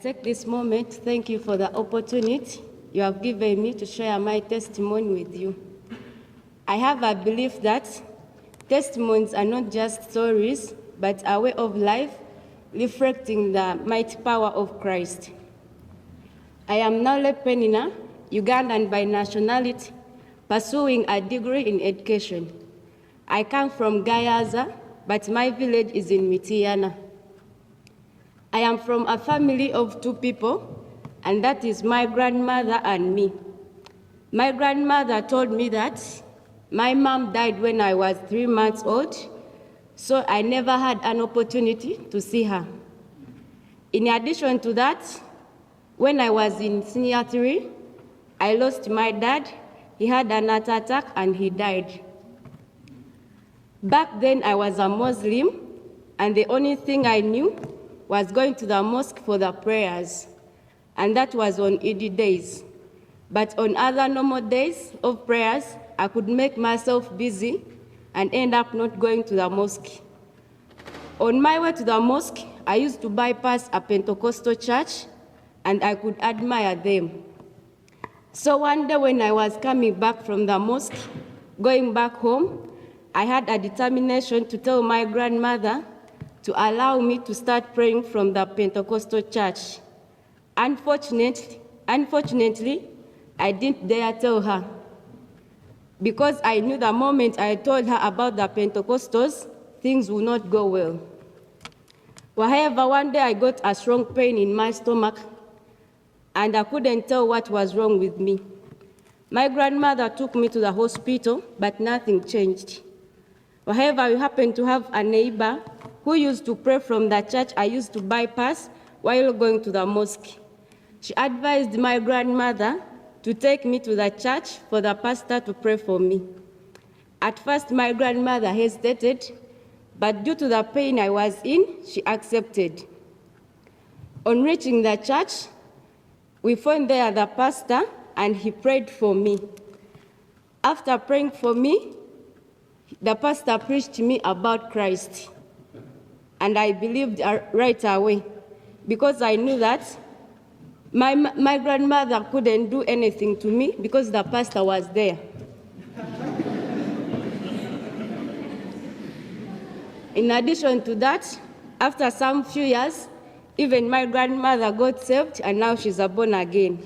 take this moment to thank you for the opportunity you have given me to share my testimony with you. I have a belief that testimonies are not just stories, but a way of life reflecting the mighty power of Christ. I am Nalule Peninah, Ugandan by nationality, pursuing a degree in education. I come from Gayaza, but my village is in Peninah. I am from a family of 2 people, and that is my grandmother and me. My grandmother told me that my mom died when I was 3 months old, so I never had an opportunity to see her. In addition to that, when I was in senior 3, I lost my dad. He had an heart attack and he died. Back then I was a Muslim, and the only thing I knew was going to the mosque for the prayers, and that was on Eid days. But on other normal days of prayers, I could make myself busy and end up not going to the mosque. On my way to the mosque, I used to bypass a Pentecostal church, and I could admire them. So one day when I was coming back from the mosque, going back home, I had a determination to tell my grandmother to allow me to start praying from the Pentecostal church. Unfortunately, I didn't dare tell her, because I knew the moment I told her about the Pentecostals, things would not go well. However, one day I got a strong pain in my stomach, and I couldn't tell what was wrong with me. My grandmother took me to the hospital, but nothing changed. However, we happened to have a neighbor who used to pray from the church I used to bypass while going to the mosque. She advised my grandmother to take me to the church for the pastor to pray for me. At first, my grandmother hesitated, but due to the pain I was in, she accepted. On reaching the church, we found there the pastor, and he prayed for me. After praying for me, the pastor preached to me about Christ, and I believed right away, because I knew that my grandmother couldn't do anything to me because the pastor was there. In addition to that, after some few years, even my grandmother got saved, and now she's a born again.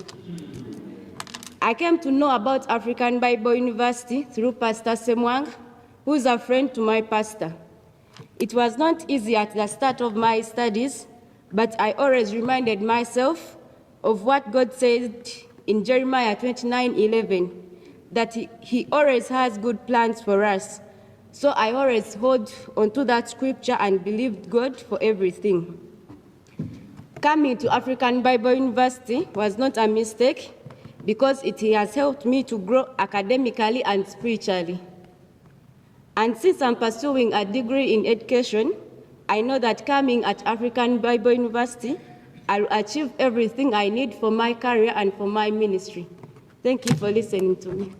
I came to know about African Bible University through Pastor Semwang, who is a friend to my pastor. It was not easy at the start of my studies, but I always reminded myself of what God said in Jeremiah 29:11, that he always has good plans for us. So I always hold onto that scripture and believed God for everything. Coming to African Bible University was not a mistake, because it has helped me to grow academically and spiritually. And since I'm pursuing a degree in education, I know that coming at African Bible University, I'll achieve everything I need for my career and for my ministry. Thank you for listening to me.